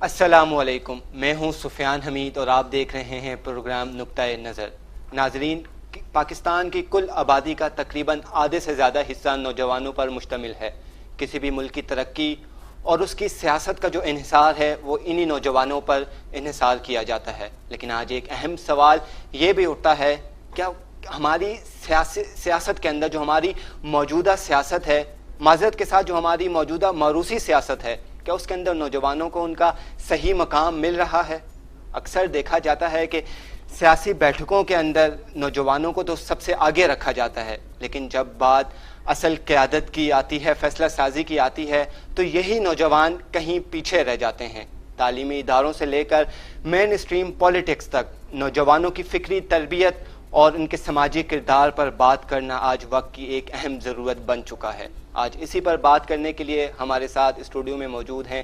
السلام علیکم، میں ہوں سفیان حمید اور آپ دیکھ رہے ہیں پروگرام نقطۂ نظر۔ ناظرین، پاکستان کی کل آبادی کا تقریباً آدھے سے زیادہ حصہ نوجوانوں پر مشتمل ہے۔ کسی بھی ملک کی ترقی اور اس کی سیاست کا جو انحصار ہے وہ انہی نوجوانوں پر انحصار کیا جاتا ہے۔ لیکن آج ایک اہم سوال یہ بھی اٹھتا ہے، کیا ہماری سیاست کے اندر جو ہماری موجودہ سیاست ہے، معذرت کے ساتھ جو ہماری موجودہ موروثی سیاست ہے، کیا اس کے اندر نوجوانوں کو ان کا صحیح مقام مل رہا ہے؟ اکثر دیکھا جاتا ہے کہ سیاسی بیٹھکوں کے اندر نوجوانوں کو تو سب سے آگے رکھا جاتا ہے، لیکن جب بات اصل قیادت کی آتی ہے، فیصلہ سازی کی آتی ہے، تو یہی نوجوان کہیں پیچھے رہ جاتے ہیں۔ تعلیمی اداروں سے لے کر مین اسٹریم پولیٹکس تک نوجوانوں کی فکری تربیت اور ان کے سماجی کردار پر بات کرنا آج وقت کی ایک اہم ضرورت بن چکا ہے۔ آج اسی پر بات کرنے کے لیے ہمارے ساتھ اسٹوڈیو میں موجود ہیں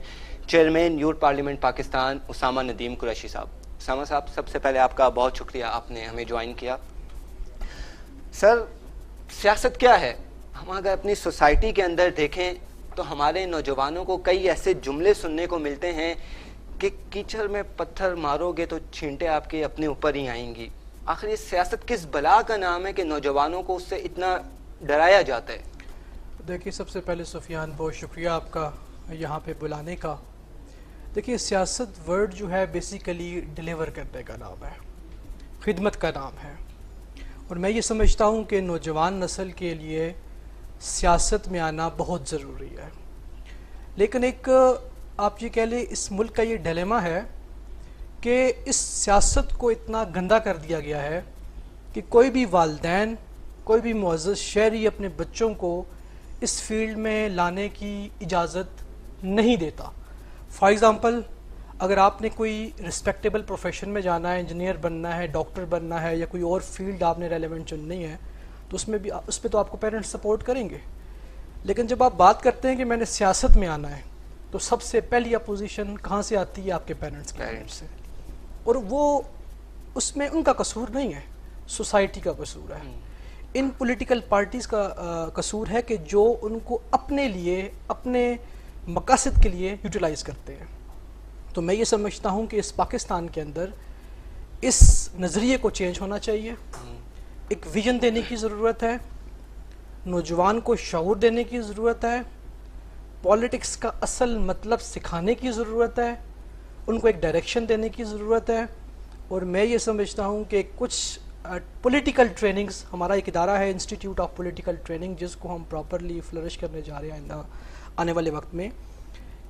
chairman youth parliament Pakistan Osama Nadeem Qureshi صاحب۔ اسامہ صاحب، سب سے پہلے آپ کا بہت شکریہ، آپ نے ہمیں جوائن کیا۔ سر، سیاست کیا ہے؟ ہم اگر اپنی سوسائٹی کے اندر دیکھیں تو ہمارے نوجوانوں کو کئی ایسے جملے سننے کو ملتے ہیں کہ کیچڑ میں پتھر مارو گے تو چھینٹیں آپ کے اپنے اوپر ہی آئیں گی۔ آخر یہ سیاست کس بلا کا نام ہے کہ نوجوانوں کو اس سے اتنا ڈرایا جاتا ہے؟ دیکھیے، سب سے پہلے سفیان بہت شکریہ آپ کا یہاں پہ بلانے کا۔ دیکھیے، سیاست ورڈ جو ہے بیسیکلی ڈیلیور کرنے کا نام ہے، خدمت کا نام ہے، اور میں یہ سمجھتا ہوں کہ نوجوان نسل کے لیے سیاست میں آنا بہت ضروری ہے۔ لیکن ایک آپ یہ کہہ لیں اس ملک کا یہ ڈیلیما ہے کہ اس سیاست کو اتنا گندا کر دیا گیا ہے کہ کوئی بھی والدین، کوئی بھی معزز شہری اپنے بچوں کو اس فیلڈ میں لانے کی اجازت نہیں دیتا۔ فار ایگزامپل، اگر آپ نے کوئی رسپیکٹیبل پروفیشن میں جانا ہے، انجینئر بننا ہے، ڈاکٹر بننا ہے، یا کوئی اور فیلڈ آپ نے ریلیونٹ چننی ہے، تو اس پہ تو آپ کو پیرنٹس سپورٹ کریں گے۔ لیکن جب آپ بات کرتے ہیں کہ میں نے سیاست میں آنا ہے، تو سب سے پہلی اپوزیشن کہاں سے آتی ہے؟ آپ کے پیرنٹس سے، اور وہ اس میں ان کا قصور نہیں ہے، سوسائٹی کا قصور ہے، ان پولیٹیکل پارٹیز کا قصور ہے کہ جو ان کو اپنے لیے، اپنے مقاصد کے لیے یوٹیلائز کرتے ہیں۔ تو میں یہ سمجھتا ہوں کہ اس پاکستان کے اندر اس نظریے کو چینج ہونا چاہیے، ایک ویژن دینے کی ضرورت ہے، نوجوان کو شعور دینے کی ضرورت ہے، پالیٹکس کا اصل مطلب سکھانے کی ضرورت ہے، ان کو ایک ڈائریکشن دینے کی ضرورت ہے۔ اور میں یہ سمجھتا ہوں کہ کچھ پولیٹیکل ٹریننگز، ہمارا ایک ادارہ ہے انسٹیٹیوٹ آف پولیٹیکل ٹریننگ، جس کو ہم پراپرلی فلرش کرنے جا رہے ہیں آنے والے وقت میں،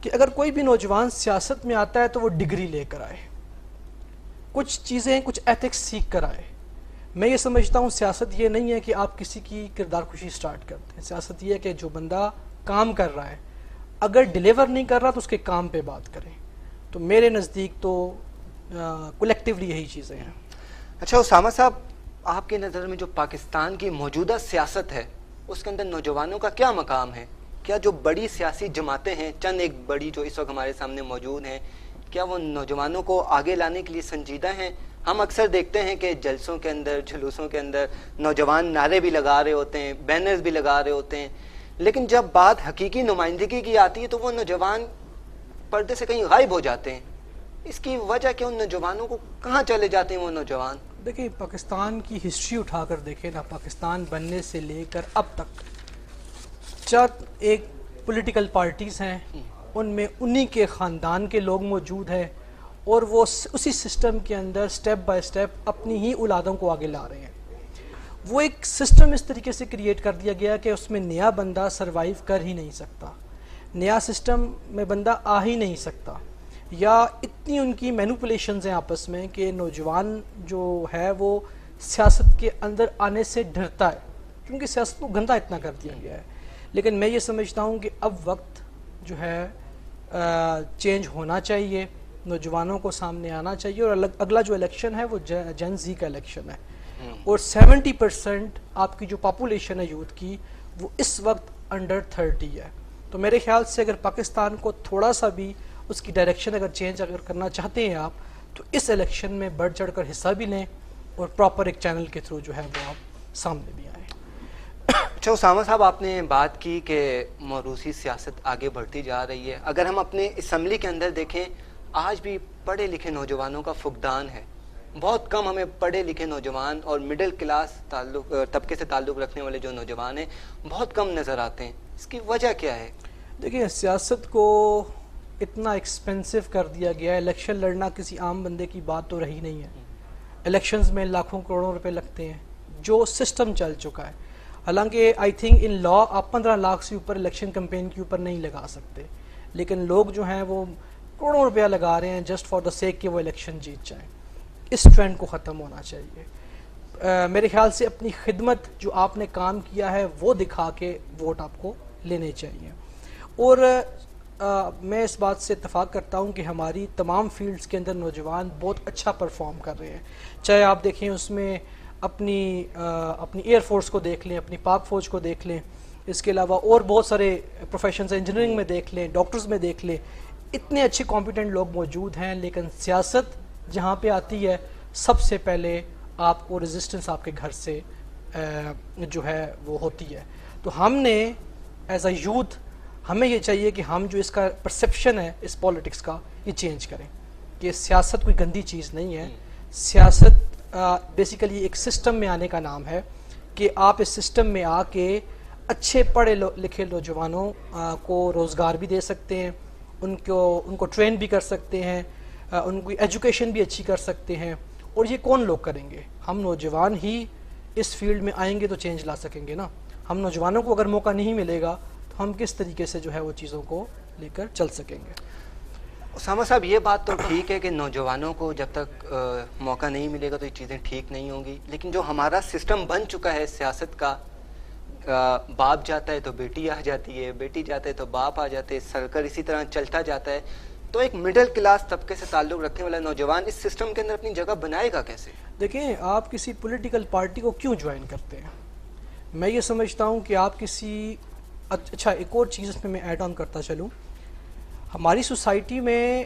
کہ اگر کوئی بھی نوجوان سیاست میں آتا ہے تو وہ ڈگری لے کر آئے، کچھ چیزیں، کچھ ایتھکس سیکھ کر آئے۔ میں یہ سمجھتا ہوں سیاست یہ نہیں ہے کہ آپ کسی کی کردار خوشی سٹارٹ کرتے ہیں، سیاست یہ ہے کہ جو بندہ کام کر رہا ہے اگر ڈیلیور نہیں کر رہا تو اس کے کام پہ بات کریں۔ تو میرے نزدیک تو کولیکٹیولی یہی چیزیں ہیں۔ اچھا اسامہ صاحب، آپ کی نظر میں جو پاکستان کی موجودہ سیاست ہے اس کے اندر نوجوانوں کا کیا مقام ہے؟ کیا جو بڑی سیاسی جماعتیں ہیں، چند ایک بڑی جو اس وقت ہمارے سامنے موجود ہیں، کیا وہ نوجوانوں کو آگے لانے کے لیے سنجیدہ ہیں؟ ہم اکثر دیکھتے ہیں کہ جلسوں کے اندر، جلوسوں کے اندر نوجوان نعرے بھی لگا رہے ہوتے ہیں، بینرز بھی لگا رہے ہوتے ہیں، لیکن جب بات حقیقی نمائندگی کی آتی ہے تو وہ نوجوان پردے سے کہیں غائب ہو جاتے ہیں۔ اس کی وجہ کہ ان نوجوانوں کو کہاں چلے جاتے ہیں وہ نوجوان؟ دیکھیں، پاکستان کی ہسٹری اٹھا کر دیکھیں نا، پاکستان بننے سے لے کر اب تک چند ایک پولیٹیکل پارٹیز ہیں، ان میں انہی کے خاندان کے لوگ موجود ہیں، اور وہ اسی سسٹم کے اندر سٹیپ بائی سٹیپ اپنی ہی اولادوں کو آگے لا رہے ہیں۔ وہ ایک سسٹم اس طریقے سے کریٹ کر دیا گیا کہ اس میں نیا بندہ سروائیو کر ہی نہیں سکتا، نیا سسٹم میں بندہ آ ہی نہیں سکتا، یا اتنی ان کی مینوپولیشنز ہیں آپس میں کہ نوجوان جو ہے وہ سیاست کے اندر آنے سے ڈرتا ہے، کیونکہ سیاست کو گندا اتنا کر دیا گیا ہے۔ لیکن میں یہ سمجھتا ہوں کہ اب وقت جو ہے چینج ہونا چاہیے، نوجوانوں کو سامنے آنا چاہیے، اور اگلا جو الیکشن ہے وہ جن زی کا الیکشن ہے، اور 70% آپ کی جو پاپولیشن ہے یوتھ کی، وہ اس وقت انڈر 30 ہے۔ تو میرے خیال سے اگر پاکستان کو تھوڑا سا بھی اس کی ڈائریکشن اگر چینج کرنا چاہتے ہیں آپ، تو اس الیکشن میں بڑھ چڑھ کر حصہ بھی لیں، اور پراپر ایک چینل کے تھرو جو ہے وہ آپ سامنے بھی آئیں۔ اچھا اسامہ صاحب، آپ نے بات کی کہ موروثی سیاست آگے بڑھتی جا رہی ہے۔ اگر ہم اپنے اسمبلی کے اندر دیکھیں، آج بھی پڑھے لکھے نوجوانوں کا فقدان ہے. بہت کم ہمیں پڑھے لکھے نوجوان اور مڈل کلاس طبقے سے تعلق رکھنے والے جو نوجوان ہیں بہت کم نظر آتے ہیں. اس کی وجہ کیا ہے؟ دیکھیں سیاست کو اتنا ایکسپینسو کر دیا گیا ہے. الیکشن لڑنا کسی عام بندے کی بات تو رہی نہیں ہے. الیکشنز میں لاکھوں کروڑوں روپے لگتے ہیں جو سسٹم چل چکا ہے. حالانکہ آئی تھنک ان لا آپ 15 لاکھ سے اوپر الیکشن کمپین کے اوپر نہیں لگا سکتے, لیکن لوگ جو ہیں وہ کروڑوں روپیہ لگا رہے ہیں جسٹ فار دا سیک کہ وہ الیکشن جیت جائیں. اس ٹرینڈ کو ختم ہونا چاہیے. میرے خیال سے اپنی خدمت جو آپ نے کام کیا ہے وہ دکھا کے ووٹ آپ کو لینے چاہیے. اور میں اس بات سے اتفاق کرتا ہوں کہ ہماری تمام فیلڈز کے اندر نوجوان بہت اچھا پرفارم کر رہے ہیں. چاہے آپ دیکھیں اس میں اپنی ایئر فورس کو دیکھ لیں, اپنی پاک فوج کو دیکھ لیں, اس کے علاوہ اور بہت سارے پروفیشنز انجینئرنگ میں دیکھ لیں, ڈاکٹرز میں دیکھ لیں. اتنے اچھے کمپیٹنٹ لوگ موجود ہیں, لیکن سیاست جہاں پہ آتی ہے سب سے پہلے آپ کو ریزسٹنس آپ کے گھر سے جو ہے وہ ہوتی ہے. تو ہم نے ایز اے یوتھ ہمیں یہ چاہیے کہ ہم جو اس کا پرسیپشن ہے اس پالیٹکس کا یہ چینج کریں کہ سیاست کوئی گندی چیز نہیں ہے. سیاست بیسیکلی ایک سسٹم میں آنے کا نام ہے کہ آپ اس سسٹم میں آ کے اچھے پڑھے لکھے نوجوانوں کو روزگار بھی دے سکتے ہیں, ان کو ٹرین بھی کر سکتے ہیں, ان کی ایجوکیشن بھی اچھی کر سکتے ہیں. اور یہ کون لوگ کریں گے؟ ہم نوجوان ہی اس فیلڈ میں آئیں گے تو چینج لا سکیں گے نا. ہم نوجوانوں کو اگر موقع نہیں ملے گا تو ہم کس طریقے سے جو ہے وہ چیزوں کو لے کر چل سکیں گے؟ اسامہ صاحب یہ بات تو ٹھیک ہے کہ نوجوانوں کو جب تک موقع نہیں ملے گا تو یہ چیزیں ٹھیک نہیں ہوں گی, لیکن جو ہمارا سسٹم بن چکا ہے سیاست کا, باپ جاتا ہے تو بیٹی آ جاتی ہے, بیٹی جاتا ہے تو باپ آ جاتے ہیں, سرکل اسی طرح چلتا جاتا ہے. تو ایک مڈل کلاس طبقے سے تعلق رکھنے والا نوجوان اس سسٹم کے اندر اپنی جگہ بنائے گا کیسے؟ دیکھیں آپ کسی پولیٹیکل پارٹی کو کیوں جوائن کرتے ہیں؟ میں یہ سمجھتا ہوں کہ آپ کسی اچھا ایک اور چیز اس میں ایڈ آن کرتا چلوں. ہماری سوسائٹی میں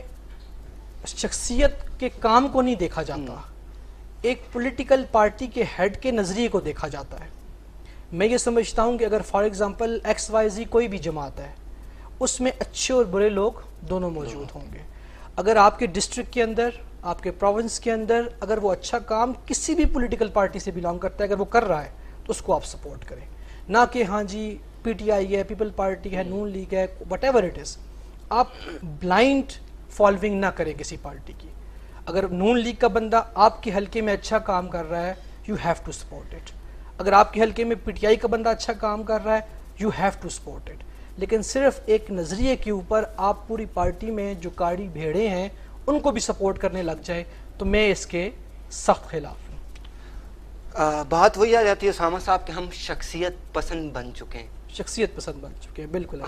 شخصیت کے کام کو نہیں دیکھا جاتا, ایک پولیٹیکل پارٹی کے ہیڈ کے نظریے کو دیکھا جاتا ہے. میں یہ سمجھتا ہوں کہ اگر for example X Y Z کوئی بھی جماعت ہے, اس میں اچھے اور برے لوگ دونوں موجود ہوں گے. اگر آپ کے ڈسٹرکٹ کے اندر, آپ کے پروونس کے اندر اگر وہ اچھا کام کسی بھی پولیٹیکل پارٹی سے بلانگ کرتا ہے, اگر وہ کر رہا ہے تو اس کو آپ سپورٹ کریں, نہ کہ ہاں جی پی ٹی آئی ہے, پیپل پارٹی ہے, نون لیگ ہے, وٹ ایور اٹ از. آپ بلائنڈ فالوئنگ نہ کریں کسی پارٹی کی. اگر نون لیگ کا بندہ آپ کے حلقے میں اچھا کام کر رہا ہے, you have to support it. اگر آپ کے حلقے میں پی ٹی آئی کا بندہ اچھا کام کر رہا ہے, you have to support it. لیکن صرف ایک نظریے کے اوپر آپ پوری پارٹی میں جو کاڑی بھیڑے ہیں ان کو بھی سپورٹ کرنے لگ جائے تو میں اس کے سخت خلاف ہوں. بات وہی آ جاتی ہے اسامہ صاحب کہ ہم شخصیت پسند بن چکے ہیں. شخصیت پسند بن چکے ہیں, بالکل.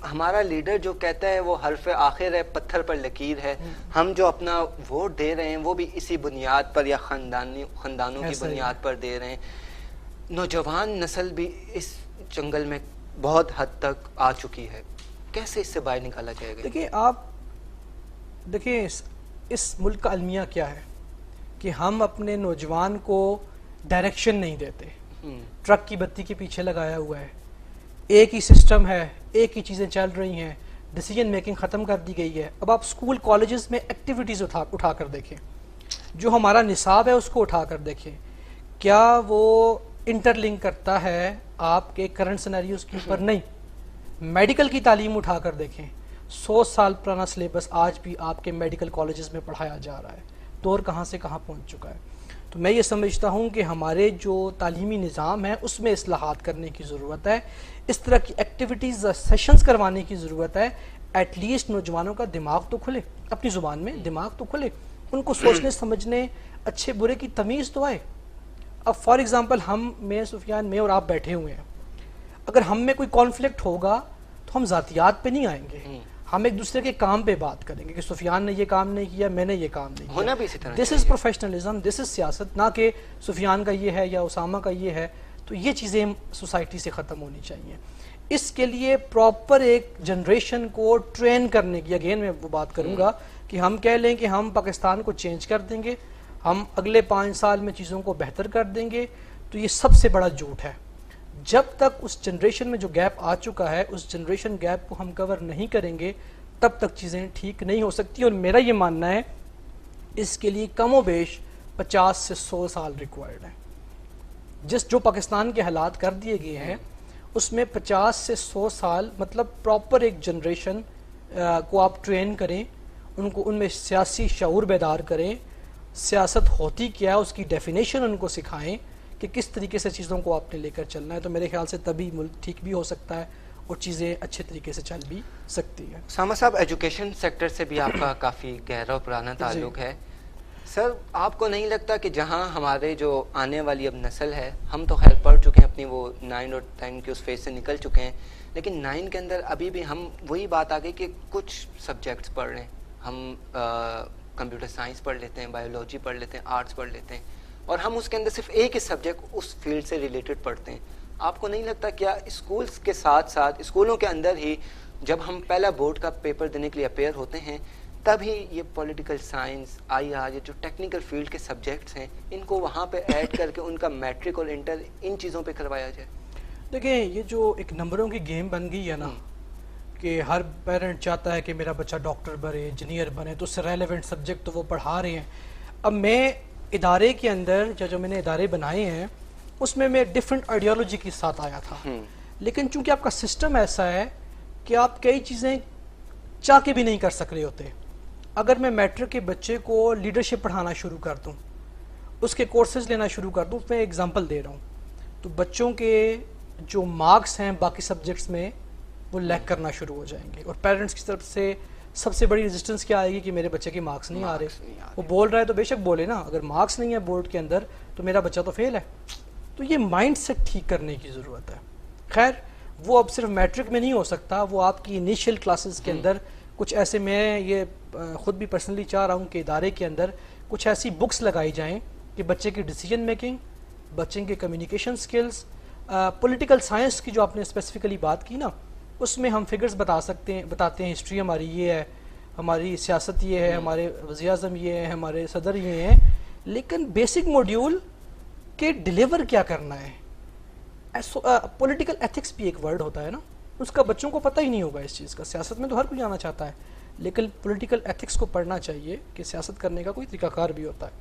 ہمارا لیڈر جو کہتا ہے وہ حرف آخر ہے, پتھر پر لکیر ہے. ہم جو اپنا ووٹ دے رہے ہیں وہ بھی اسی بنیاد پر یا خاندانوں کی بنیاد پر دے رہے ہیں. نوجوان نسل بھی اس جنگل میں بہت حد تک آ چکی ہے, کیسے اس سے باہر نکالا جائے گا؟ دیکھیں آپ دیکھیں اس ملک کا المیہ کیا ہے کہ ہم اپنے نوجوان کو ڈائریکشن نہیں دیتے. ٹرک کی بتی کے پیچھے لگایا ہوا ہے, ایک ہی سسٹم ہے, ایک ہی چیزیں چل رہی ہیں, ڈیسیجن میکنگ ختم کر دی گئی ہے. اب آپ اسکول کالجز میں ایکٹیویٹیز اٹھا کر دیکھیں, جو ہمارا نصاب ہے اس کو اٹھا کر دیکھیں, کیا وہ انٹر لنک کرتا ہے آپ کے کرنٹ سینیریوز کے اوپر؟ نہیں. میڈیکل کی تعلیم اٹھا کر دیکھیں, 100 سال پرانا سلیبس آج بھی آپ کے میڈیکل کالجز میں پڑھایا جا رہا ہے. دور کہاں سے کہاں پہنچ چکا ہے. تو میں یہ سمجھتا ہوں کہ ہمارے جو تعلیمی نظام ہے اس میں اصلاحات کرنے کی ضرورت ہے, اس طرح کی ایکٹیویٹیز سیشنز کروانے کی ضرورت ہے. ایٹ لیسٹ نوجوانوں کا دماغ تو کھلے, اپنی زبان میں دماغ تو کھلے, ان کو سوچنے سمجھنے اچھے برے کی تمیز تو آئے. اب فار ایگزامپل میں سفیان میں اور آپ بیٹھے ہوئے ہیں, اگر ہم میں کوئی کانفلکٹ ہوگا تو ہم ذاتیات پہ نہیں آئیں گے, ہم ایک دوسرے کے کام پہ بات کریں گے کہ سفیان نے یہ کام نہیں کیا, میں نے یہ کام نہیں کیا. ہونا بھی اسی طرح. دس از پروفیشنلزم, دس از سیاست, نہ کہ سفیان کا یہ ہے یا اسامہ کا یہ ہے. تو یہ چیزیں سوسائٹی سے ختم ہونی چاہیے. اس کے لیے پراپر ایک جنریشن کو ٹرین کرنے کی, اگین میں وہ بات کروں گا کہ ہم کہہ لیں کہ ہم پاکستان کو چینج کر دیں گے, ہم اگلے 5 سال میں چیزوں کو بہتر کر دیں گے, تو یہ سب سے بڑا جھوٹ ہے. جب تک اس جنریشن میں جو گیپ آ چکا ہے اس جنریشن گیپ کو ہم کور نہیں کریں گے تب تک چیزیں ٹھیک نہیں ہو سکتی. اور میرا یہ ماننا ہے اس کے لیے کم و بیش 50 سے 100 سال ریکوائرڈ ہیں. جو پاکستان کے حالات کر دیے گئے ہیں اس میں 50 سے 100 سال مطلب پراپر ایک جنریشن کو آپ ٹرین کریں, ان میں سیاسی شعور بیدار کریں, سیاست ہوتی کیا ہے اس کی ڈیفینیشن ان کو سکھائیں کہ کس طریقے سے چیزوں کو آپ نے لے کر چلنا ہے. تو میرے خیال سے تبھی ملک ٹھیک بھی ہو سکتا ہے اور چیزیں اچھے طریقے سے چل بھی سکتی ہیں. اسامہ صاحب, ایجوکیشن سیکٹر سے بھی آپ کا کافی گہرا اور پرانا تعلق ہے. سر, آپ کو نہیں لگتا کہ جہاں ہمارے جو آنے والی اب نسل ہے, ہم تو خیر پڑھ چکے ہیں اپنی وہ 9 اور 10 کے اس فیز سے نکل چکے ہیں, لیکن 9 کے اندر ابھی بھی ہم وہی بات آ گئی کہ کچھ سبجیکٹس پڑھ رہے ہیں, ہم کمپیوٹر سائنس پڑھ لیتے ہیں, بایولوجی پڑھ لیتے ہیں, آرٹس پڑھ لیتے ہیں, اور ہم اس کے اندر صرف ایک ہی سبجیکٹ اس فیلڈ سے ریلیٹڈ پڑھتے ہیں. آپ کو نہیں لگتا کیا اسکولس کے ساتھ ساتھ اسکولوں کے اندر ہی جب ہم پہلا بورڈ کا پیپر دینے کے لیے اپیئر ہوتے ہیں تب ہی یہ پولیٹیکل سائنس, آئی آر, یہ جو ٹیکنیکل فیلڈ کے سبجیکٹس ہیں ان کو وہاں پہ ایڈ کر کے ان کا میٹرک اور انٹر ان چیزوں پہ کروایا جائے؟ دیکھیں, یہ جو ایک نمبروں کی گیم بن گئی ہے نا کہ ہر پیرنٹ چاہتا ہے کہ میرا بچہ ڈاکٹر بنے, انجینئر بنے, تو اس سے ریلیونٹ سبجیکٹ تو وہ پڑھا رہے ہیں. اب میں ادارے کے اندر جو میں نے ادارے بنائے ہیں اس میں ڈفرینٹ آئیڈیالوجی کے ساتھ آیا تھا, لیکن چونکہ آپ کا سسٹم ایسا ہے کہ آپ کئی چیزیں چاہ کے بھی نہیں کر سک رہے ہوتے. اگر میں میٹرک کے بچے کو لیڈرشپ پڑھانا شروع کر دوں, اس کے کورسز لینا شروع کر دوں, میں ایگزامپل دے رہا ہوں, تو بچوں کے جو مارکس ہیں باقی سبجیکٹس میں وہ لیک کرنا شروع ہو جائیں گے, اور پیرنٹس کی طرف سے سب سے بڑی ریزسٹنس کیا آئے گی کہ میرے بچے کے مارکس نہیں آ رہے. وہ بول رہا ہے تو بے شک بولے نا, اگر مارکس نہیں ہے بورڈ کے اندر تو میرا بچہ تو فیل ہے. تو یہ مائنڈ سیٹ ٹھیک کرنے کی ضرورت ہے. خیر, وہ اب صرف میٹرک میں نہیں ہو سکتا, وہ آپ کی انیشیل کلاسز کے اندر کچھ ایسے, میں یہ خود بھی پرسنلی چاہ رہا ہوں کہ ادارے کے اندر کچھ ایسی بکس لگائی جائیں کہ بچے کی ڈیسیجن میکنگ, بچے کے کمیونیکیشن سکلز, پولیٹیکل سائنس کی جو آپ نے اسپیسیفکلی بات کی نا, اس میں ہم فگرز بتاتے ہیں, ہسٹری ہماری یہ ہے, ہماری سیاست یہ ہے, ہمارے وزیر اعظم یہ ہے, ہمارے صدر یہ ہیں, لیکن بیسک موڈیول کہ ڈیلیور کیا کرنا ہے. پولیٹیکل ایتھکس بھی ایک ورڈ ہوتا ہے نا, اس کا بچوں کو پتہ ہی نہیں ہوگا اس چیز کا. سیاست میں تو ہر کوئی آنا چاہتا ہے, لیکن پولیٹیکل ایتھکس کو پڑھنا چاہیے کہ سیاست کرنے کا کوئی طریقہ کار بھی ہوتا ہے,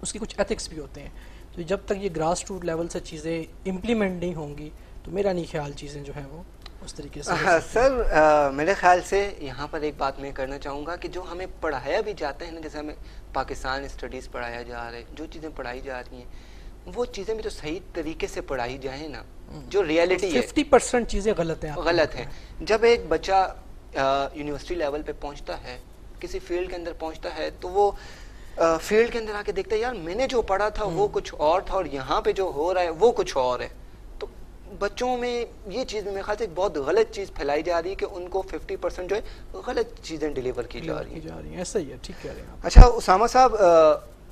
اس کے کچھ ایتھکس بھی ہوتے ہیں. تو جب تک یہ گراس روٹ لیول سے چیزیں امپلیمنٹ نہیں ہوں گی تو میرا نہیں خیال چیزیں جو ہیں وہ اس طریقے سے. سر, میرے خیال سے یہاں پر ایک بات میں کرنا چاہوں گا کہ جو ہمیں پڑھایا بھی جاتا ہے نا, جیسے ہمیں پاکستان اسٹڈیز پڑھایا جا رہا ہے, جو چیزیں پڑھائی جا رہی ہیں وہ چیزیں بھی تو صحیح طریقے سے پڑھائی جائیں نا. جو ریئلٹی ہے 50% چیزیں غلط ہیں. جب ایک بچہ یونیورسٹی لیول پہ پہنچتا ہے, کسی فیلڈ کے اندر پہنچتا ہے, تو وہ فیلڈ کے اندر آ کے دیکھتا ہے یار میں نے جو پڑھا تھا وہ کچھ اور تھا اور یہاں پہ جو ہو رہا ہے وہ کچھ اور ہے. تو بچوں میں یہ چیز میرے خیال سے ایک بہت غلط چیز پھیلائی جا رہی ہے کہ ان کو 50% جو ہے غلط چیزیں ڈیلیور کی جا رہی ہیں. ایسا ہی ہے, ٹھیک کہہ رہے ہیں. اچھا اسامہ صاحب,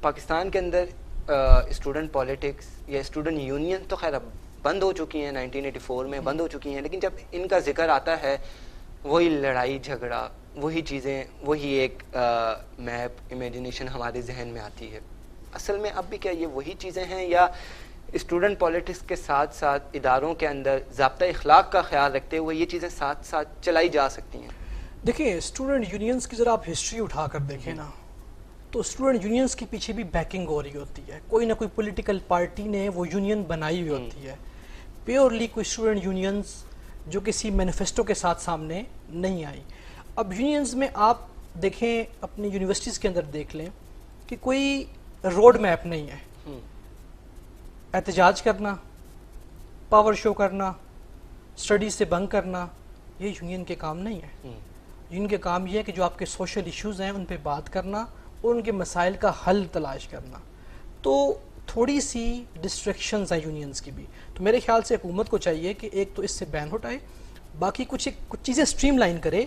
پاکستان کے اندر اسٹوڈنٹ پالیٹکس یا اسٹوڈنٹ یونین تو خیر اب بند ہو چکی ہیں, 1984 میں بند ہو چکی ہیں, لیکن جب ان کا ذکر آتا ہے وہی لڑائی جھگڑا, وہی چیزیں, وہی ایک میپ امیجنیشن ہمارے ذہن میں آتی ہے. اصل میں اب بھی کیا یہ وہی چیزیں ہیں یا اسٹوڈنٹ پالیٹکس کے ساتھ ساتھ اداروں کے اندر ضابطہ اخلاق کا خیال رکھتے ہوئے یہ چیزیں ساتھ ساتھ چلائی جا سکتی ہیں؟ دیکھیں, اسٹوڈنٹ یونینز کی ذرا آپ ہسٹری اٹھا کر دیکھیں نا, تو اسٹوڈنٹ یونینز کے پیچھے بھی بیکنگ ہو رہی ہوتی ہے, کوئی نہ کوئی پولیٹیکل پارٹی نے وہ یونین بنائی ہوئی ہوتی ہے. پیورلی کوئی اسٹوڈنٹ یونینز جو کسی مینیفیسٹو کے ساتھ سامنے نہیں آئی. اب یونینز میں آپ دیکھیں, اپنی یونیورسٹیز کے اندر دیکھ لیں کہ کوئی روڈ میپ نہیں ہے. احتجاج کرنا, پاور شو کرنا, اسٹڈیز سے بنک کرنا, یہ یونین کے کام نہیں ہے. یونین کے کام یہ ہے کہ جو آپ کے سوشل ایشوز ہیں ان پہ بات کرنا اور ان کے مسائل کا حل تلاش کرنا. تو تھوڑی سی ڈسٹریکشنز ہیں یونینز کی بھی. تو میرے خیال سے حکومت کو چاہیے کہ ایک تو اس سے بین ہٹائے, باقی کچھ چیزیں اسٹریم لائن کرے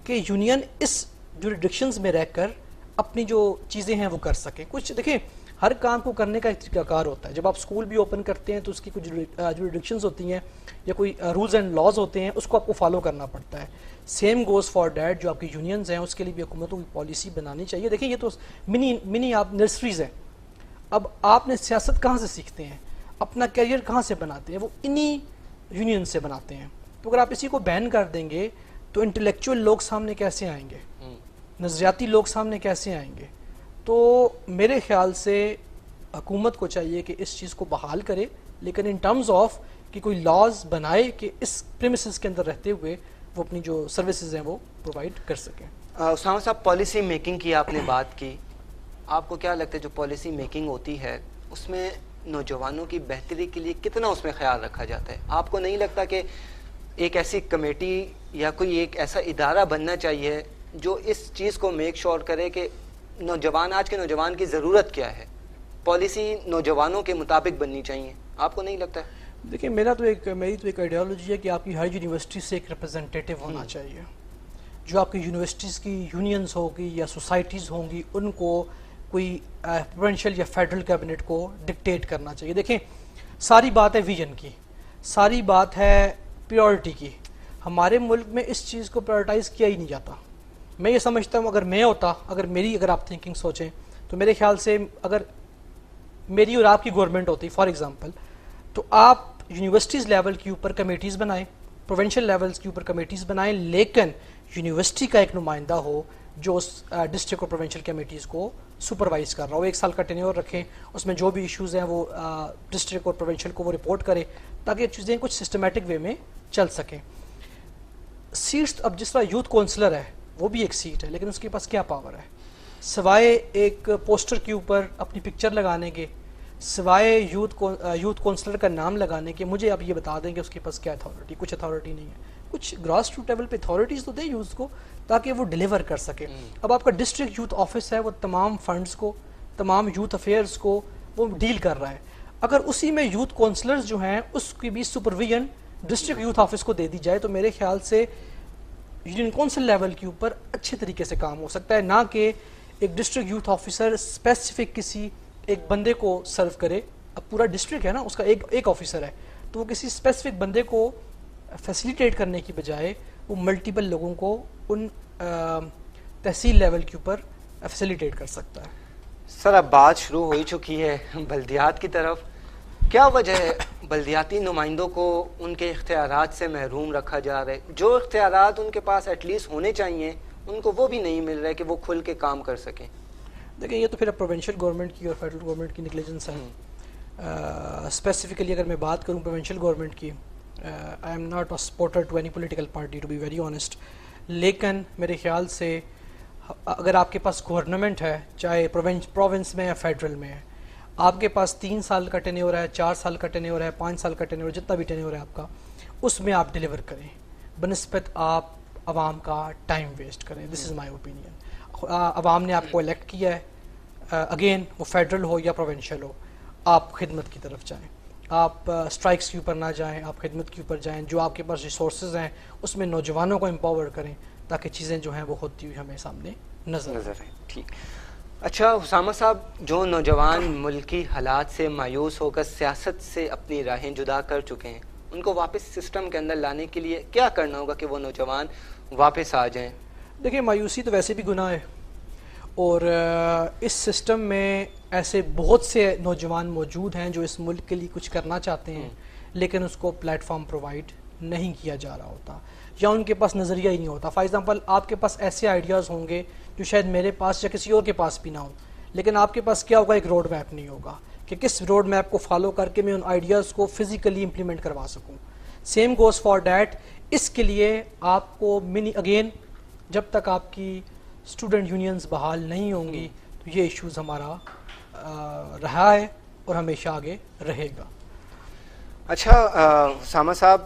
کہ یونین اس جوریڈکشنز میں رہ کر اپنی جو چیزیں ہیں وہ کر سکیں. کچھ دیکھیں, ہر کام کو کرنے کا ایک طریقہ کار ہوتا ہے. جب آپ اسکول بھی اوپن کرتے ہیں تو اس کی کچھ جوریڈکشنز ہوتی ہیں یا کوئی رولز اینڈ لاز ہوتے ہیں, اس کو آپ کو فالو کرنا پڑتا ہے. سیم گوز فار دیٹ, جو آپ کی یونینز ہیں اس کے لیے بھی حکومتوں کی پالیسی بنانی چاہیے. دیکھیں, یہ تو منی آپ نرسریز ہیں. اب آپ نے سیاست کہاں سے سیکھتے ہیں, اپنا کیریئر کہاں سے بناتے ہیں, وہ انہی یونین سے بناتے ہیں. تو اگر آپ اسی کو بین کر دیں گے تو انٹلیکچوئل لوگ سامنے کیسے آئیں گے, نظریاتی لوگ سامنے کیسے آئیں گے؟ تو میرے خیال سے حکومت کو چاہیے کہ اس چیز کو بحال کرے, لیکن ان ٹرمز آف کہ کوئی لاز بنائے کہ اس پریمیسز کے اندر رہتے ہوئے وہ اپنی جو سروسز ہیں وہ پرووائڈ کر سکیں. اسامہ صاحب, پالیسی میکنگ کی آپ نے بات کی, آپ کو کیا لگتا ہے جو پالیسی میکنگ ہوتی ہے اس میں نوجوانوں کی بہتری کے لیے کتنا اس میں خیال رکھا جاتا ہے؟ آپ کو نہیں لگتا کہ ایک ایسی کمیٹی یا کوئی ایک ایسا ادارہ بننا چاہیے جو اس چیز کو میک شور کرے کہ نوجوان, آج کے نوجوان کی ضرورت کیا ہے, پالیسی نوجوانوں کے مطابق بننی چاہیے؟ آپ کو نہیں لگتا ہے؟ دیکھیں, میری تو ایک آئیڈیالوجی ہے کہ آپ کی ہر یونیورسٹی سے ایک ریپرزنٹیٹیو ہونا چاہیے, جو آپ کی یونیورسٹیز کی یونینز ہوگی یا سوسائٹیز ہوں گی ان کو کوئی پروونشل یا فیڈرل کیبنٹ کو ڈکٹیٹ کرنا چاہیے. دیکھیں, ساری بات ہے ویژن کی, ساری بات ہے پریورٹی کی. ہمارے ملک میں اس چیز کو پریورٹائز کیا ہی نہیں جاتا. میں یہ سمجھتا ہوں اگر میں ہوتا, اگر آپ تھنکنگ سوچیں تو میرے خیال سے اگر میری اور آپ کی گورنمنٹ ہوتی فار ایگزامپل, تو آپ یونیورسٹیز لیول کے اوپر کمیٹیز بنائیں, پروونشل لیولز کے اوپر کمیٹیز بنائیں, لیکن یونیورسٹی کا ایک نمائندہ ہو جو اس ڈسٹرکٹ اور پروونشل کمیٹیز کو سپروائز کر رہا ہو. 1 سال کا ٹینیور رکھیں, اس میں جو بھی ایشوز ہیں وہ ڈسٹرکٹ اور پروونشل کو وہ رپورٹ کرے تاکہ چیزیں کچھ سسٹمیٹک وے میں چل سکیں. سیٹس, اب جس طرح یوتھ کونسلر ہے وہ بھی ایک سیٹ ہے, لیکن اس کے پاس کیا پاور ہے سوائے ایک پوسٹر کے اوپر اپنی پکچر لگانے کے, سوائے یوتھ کونسلر کا نام لگانے کے؟ مجھے آپ یہ بتا دیں کہ اس کے پاس کیا اتھارٹی؟ کچھ اتھارٹی نہیں ہے. کچھ گراس روٹ لیول پہ اتھارٹیز تو دیں یوتھ کو تاکہ وہ ڈیلیور کر سکے. اب آپ کا ڈسٹرکٹ یوتھ آفس ہے, وہ تمام فنڈز کو, تمام یوتھ افیئرز کو وہ ڈیل کر رہا ہے. اگر اسی میں یوتھ کونسلرز جو ہیں اس کی بھی سپرویژن ڈسٹرکٹ یوتھ آفس کو دے دی جائے تو میرے خیال سے یونین کونسل لیول کے اوپر اچھے طریقے سے کام ہو سکتا ہے, نہ کہ ایک ڈسٹرکٹ یوتھ آفیسر اسپیسیفک کسی ایک بندے کو سرو کرے. اب پورا ڈسٹرکٹ ہے نا, اس کا ایک آفیسر ہے, تو وہ کسی اسپیسیفک بندے کو فیسیلیٹیٹ کرنے کی بجائے وہ ملٹیپل لوگوں کو ان تحصیل لیول کے اوپر فیسیلیٹیٹ کر سکتا ہے. سر, اب بات شروع ہو ہی چکی ہے بلدیات کی طرف. کیا وجہ ہے بلدیاتی نمائندوں کو ان کے اختیارات سے محروم رکھا جا رہا ہے؟ جو اختیارات ان کے پاس ایٹ لیسٹ ہونے چاہیے ان کو وہ بھی نہیں مل رہے کہ وہ کھل کے کام کر سکیں. دیکھیں, یہ تو پھر پروونشل گورنمنٹ کی اور فیڈرل گورنمنٹ کی نیگلیجنس ہے. اسپیسیفکلی اگر میں بات کروں پروونشل گورنمنٹ کی, I am not a supporter to any political party to be very honest, لیکن میرے خیال سے اگر آپ کے پاس گورنمنٹ ہے, چاہے پروونس میں یا فیڈرل میں ہے, آپ کے پاس 3 سال کا ٹینیور ہے, 4 سال کا ٹینیور ہے, 5 سال کا ٹینیور, جتنا بھی ٹینیور ہے آپ کا, اس میں آپ ڈیلیور کریں بنسبت آپ عوام کا ٹائم ویسٹ کریں. دس از مائی اوپینین. عوام نے آپ کو الیکٹ کیا ہے, اگین وہ فیڈرل ہو یا پروونشل ہو, آپ خدمت کی طرف جائیں, آپ اسٹرائکس کے اوپر نہ جائیں, آپ خدمت کے اوپر جائیں. جو آپ کے پاس ریسورسز ہیں اس میں نوجوانوں کو امپاور کریں تاکہ چیزیں جو ہیں وہ ہوتی ہوئی ہمیں سامنے نظر آئیں. ٹھیک. اچھا اسامہ صاحب, جو نوجوان ملکی حالات سے مایوس ہو کر سیاست سے اپنی راہیں جدا کر چکے ہیں, ان کو واپس سسٹم کے اندر لانے کے لیے کیا کرنا ہوگا کہ وہ نوجوان واپس آ جائیں؟ دیکھیں, مایوسی تو ویسے بھی گناہ ہے, اور اس سسٹم میں ایسے بہت سے نوجوان موجود ہیں جو اس ملک کے لیے کچھ کرنا چاہتے ہیں لیکن اس کو پلیٹ فارم پرووائڈ نہیں کیا جا رہا ہوتا, یا ان کے پاس نظریہ ہی نہیں ہوتا. فار ایگزامپل, آپ کے پاس ایسے آئیڈیاز ہوں گے جو شاید میرے پاس یا کسی اور کے پاس بھی نہ ہوں, لیکن آپ کے پاس کیا ہوگا, ایک روڈ میپ نہیں ہوگا کہ کس روڈ میپ کو فالو کر کے میں ان آئیڈیاز کو فزیکلی امپلیمنٹ کروا سکوں. Same goes for that. اس کے لیے آپ کو اگین جب تک آپ کی اسٹوڈنٹ یونینز بحال نہیں ہوں گی تو یہ ایشوز ہمارا رہا ہے اور ہمیشہ آگے رہے گا. اچھا اسامہ صاحب,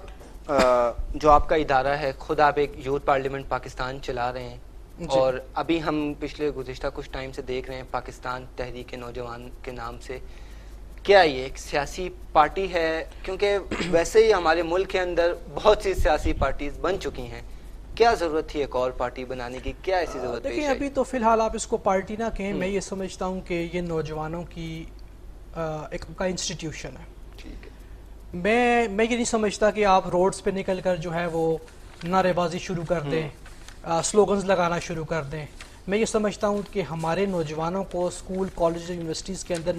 جو آپ کا ادارہ ہے, خود آپ ایک یوتھ پارلیمنٹ پاکستان چلا رہے ہیں, اور ابھی ہم پچھلے گزشتہ کچھ ٹائم سے دیکھ رہے ہیں پاکستان تحریک نوجوان کے نام سے. کیا یہ ایک سیاسی پارٹی ہے؟ کیونکہ ویسے ہی ہمارے ملک کے اندر بہت سی سیاسی پارٹیز بن چکی ہیں, کیا ضرورت تھی ایک اور پارٹی بنانے کی؟ کیا ایسی ضرورت؟ دیکھیں, ابھی تو فی الحال آپ اس کو پارٹی نہ کہیں. میں یہ سمجھتا ہوں کہ یہ نوجوانوں کی ایک کا انسٹیٹیوشن ہے. ٹھیک ہے. میں یہ نہیں سمجھتا کہ آپ روڈز پہ نکل کر جو ہے وہ نعرے بازی شروع کر دیں, سلوگنز لگانا شروع کر دیں. میں یہ سمجھتا ہوں کہ ہمارے نوجوانوں کو اسکول, کالج, یونیورسٹیز کے اندر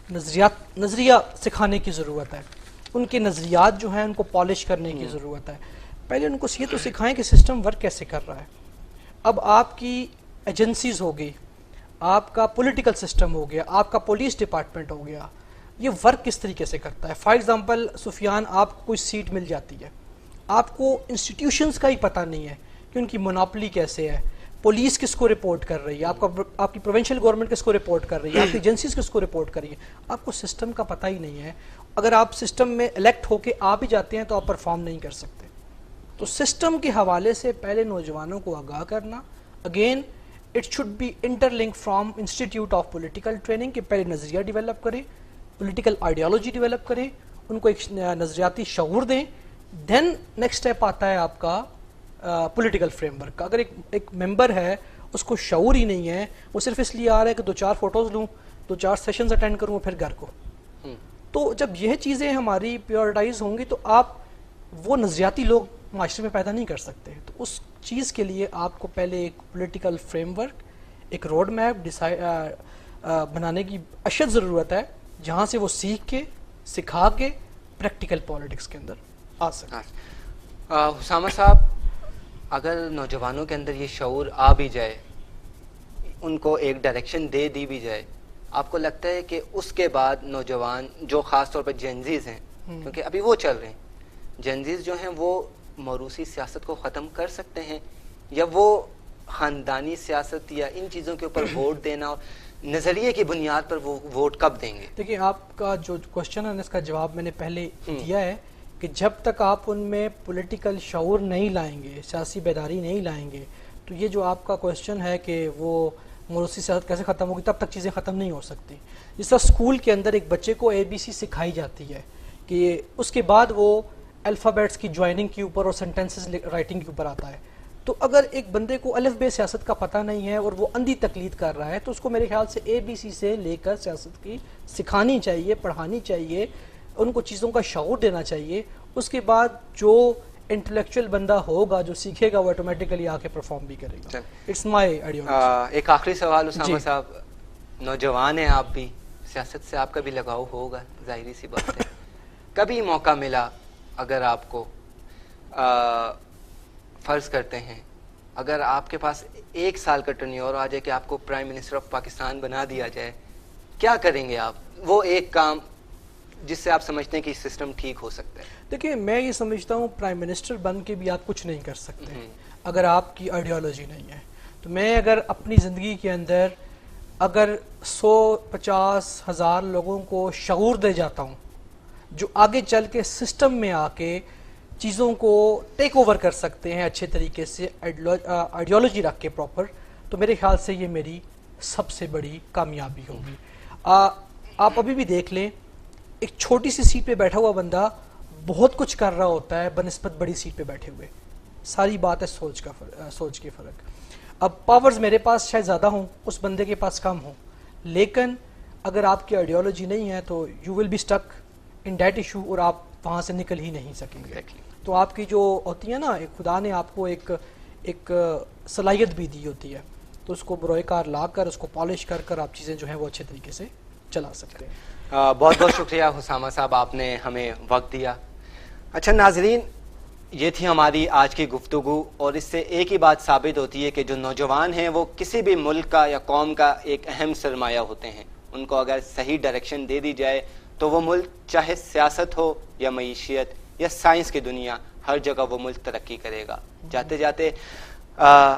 نظریہ سکھانے کی ضرورت ہے. ان کے نظریات جو ہیں ان کو پالش کرنے کی ضرورت ہے. پہلے ان کو یہ تو سکھائیں کہ سسٹم ورک کیسے کر رہا ہے. اب آپ کی ایجنسیز ہو گئی, آپ کا پولیٹیکل سسٹم ہو گیا, آپ کا پولیس ڈپارٹمنٹ ہو گیا, یہ ورک کس طریقے سے کرتا ہے. فار ایگزامپل سفیان, آپ کو کوئی سیٹ مل جاتی ہے, آپ کو انسٹیٹیوشنز کا ہی پتہ نہیں ہے کہ ان کی مونوپلی کیسے ہے, پولیس کس کو رپورٹ کر رہی ہے, آپ کی پروونشل گورنمنٹ کس کو رپورٹ کر رہی ہے, آپ کی ایجنسیز کس کو رپورٹ کر رہی ہے, آپ کو سسٹم کا پتہ ہی نہیں ہے. اگر آپ سسٹم میں الیکٹ ہو کے آ بھی جاتے ہیں تو آپ پرفارم نہیں کر سکتے. تو سسٹم کے حوالے سے پہلے نوجوانوں کو آگاہ کرنا. Again it should be interlink from institute of political training, کہ پہلے نظریہ ڈیولپ کریں, پولیٹیکل آئیڈیالوجی ڈیولپ کریں, ان کو ایک نظریاتی شعور دیں. دین نیکسٹ اسٹیپ آتا ہے آپ کا پولیٹیکل فریم ورک کا. اگر ایک ممبر ہے اس کو شعور ہی نہیں ہے, وہ صرف اس لیے آ رہا ہے کہ 2-4 فوٹوز لوں, 2-4 سیشنز اٹینڈ کروں پھر گھر کو, تو جب یہ چیزیں ہماری پیورٹائز ہوں گی تو آپ وہ نظریاتی لوگ معاشرے میں پیدا نہیں کر سکتے. تو اس چیز کے لیے آپ کو پہلے ایک پولیٹیکل فریم ورک, ایک روڈ میپ بنانے کی اشد ضرورت ہے, جہاں سے وہ سیکھ کے, سکھا کے پریکٹیکل پالیٹکس کے اندر آ سکے. حسامہ صاحب, اگر نوجوانوں کے اندر یہ شعور آ بھی جائے, ان کو ایک ڈائریکشن دے دی بھی جائے, آپ کو لگتا ہے کہ اس کے بعد نوجوان جو خاص طور پر جینزیز ہیں, کیونکہ ابھی وہ چل رہے ہیں, جینزیز جو ہیں وہ موروثی سیاست کو ختم کر سکتے ہیں, یا وہ خاندانی سیاست یا ان چیزوں کے اوپر ووٹ دینا اور نظریے کی بنیاد پر وہ ووٹ کب دیں گے؟ دیکھیں, آپ کا جو کوشچن ہے اس کا جواب میں نے پہلے دیا ہے کہ جب تک آپ ان میں پولیٹیکل شعور نہیں لائیں گے, سیاسی بیداری نہیں لائیں گے, تو یہ جو آپ کا کوشچن ہے کہ وہ موروثی سیاست کیسے ختم ہوگی, تب تک چیزیں ختم نہیں ہو سکتی. جس طرح اسکول کے اندر ایک بچے کو ABC سکھائی جاتی ہے کہ اس کے بعد وہ الفابیٹس کی جوائننگ کے اوپر اور سینٹینسز رائٹنگ کے اوپر آتا ہے, تو اگر ایک بندے کو الف بے سیاست کا پتہ نہیں ہے اور وہ اندھی تقلید کر رہا ہے, تو اس کو میرے خیال سے ABC سے لے کر سیاست کی سکھانی چاہیے, پڑھانی چاہیے, ان کو چیزوں کا شعور دینا چاہیے. اس کے بعد جو انٹلیکچوئل بندہ ہوگا, جو سیکھے گا, وہ آٹومیٹیکلی آ کے پرفارم بھی کرے گا. It's my ideology. ایک آخری سوال اسامہ صاحب, نوجوان ہیں آپ بھی, سیاست سے آپ کا بھی لگاؤ ہوگا, ظاہری سی بات ہے, کبھی موقع ملا اگر آپ کو, فرض کرتے ہیں اگر آپ کے پاس 1 سال کا ٹرنیور آ جائے کہ آپ کو پرائم منسٹر آف پاکستان بنا دیا جائے, کیا کریں گے آپ؟ وہ ایک کام جس سے آپ سمجھتے ہیں کہ سسٹم ٹھیک ہو سکتا ہے. دیکھیں, میں یہ سمجھتا ہوں پرائم منسٹر بن کے بھی آپ کچھ نہیں کر سکتے اگر آپ کی آئیڈیالوجی نہیں ہے. تو میں اگر اپنی زندگی کے اندر اگر 150 ہزار لوگوں کو شعور دے جاتا ہوں جو آگے چل کے سسٹم میں آ کے چیزوں کو ٹیک اوور کر سکتے ہیں اچھے طریقے سے, آئیڈیالوجی رکھ کے پراپر, تو میرے خیال سے یہ میری سب سے بڑی کامیابی ہوگی. آپ ابھی بھی دیکھ لیں, ایک چھوٹی سی سیٹ پہ بیٹھا ہوا بندہ بہت کچھ کر رہا ہوتا ہے بنسبت بڑی سیٹ پہ بیٹھے ہوئے. ساری بات ہے سوچ کے فرق. اب پاورز میرے پاس شاید زیادہ ہوں, اس بندے کے پاس کم ہوں, لیکن اگر آپ کی آئیڈیالوجی نہیں ہے تو you will be stuck in that issue, اور آپ وہاں سے نکل ہی نہیں سکیں گے. تو آپ کی جو ہوتی ہے نا, خدا نے آپ کو ایک صلاحیت بھی دی ہوتی ہے, تو اس کو بروئے کار لا کر, اس کو پالش کر کر آپ چیزیں جو ہیں وہ اچھے طریقے سے چلا سکتے ہیں. بہت بہت شکریہ حسامہ صاحب, آپ نے ہمیں وقت دیا. اچھا ناظرین, یہ تھی ہماری آج کی گفتگو, اور اس سے ایک ہی بات ثابت ہوتی ہے کہ جو نوجوان ہیں وہ کسی بھی ملک کا یا قوم کا ایک اہم سرمایہ ہوتے ہیں. ان کو اگر صحیح ڈائریکشن دے دی جائے تو وہ ملک, چاہے سیاست ہو یا معیشت یا سائنس کی دنیا, ہر جگہ وہ ملک ترقی کرے گا. جاتے جاتے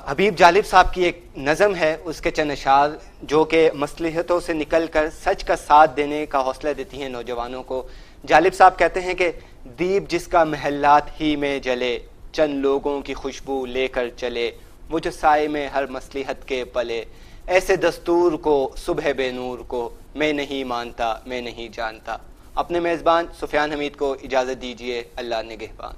حبیب جالب صاحب کی ایک نظم ہے, اس کے چند اشعار جو کہ مصلحتوں سے نکل کر سچ کا ساتھ دینے کا حوصلہ دیتی ہیں نوجوانوں کو. جالب صاحب کہتے ہیں کہ دیپ جس کا محلات ہی میں جلے, چند لوگوں کی خوشبو لے کر چلے, وہ جو سائے میں ہر مصلحت کے پلے, ایسے دستور کو صبح بے نور کو, میں نہیں مانتا میں نہیں جانتا. اپنے میزبان سفیان حمید کو اجازت دیجیے, اللہ نگہبان.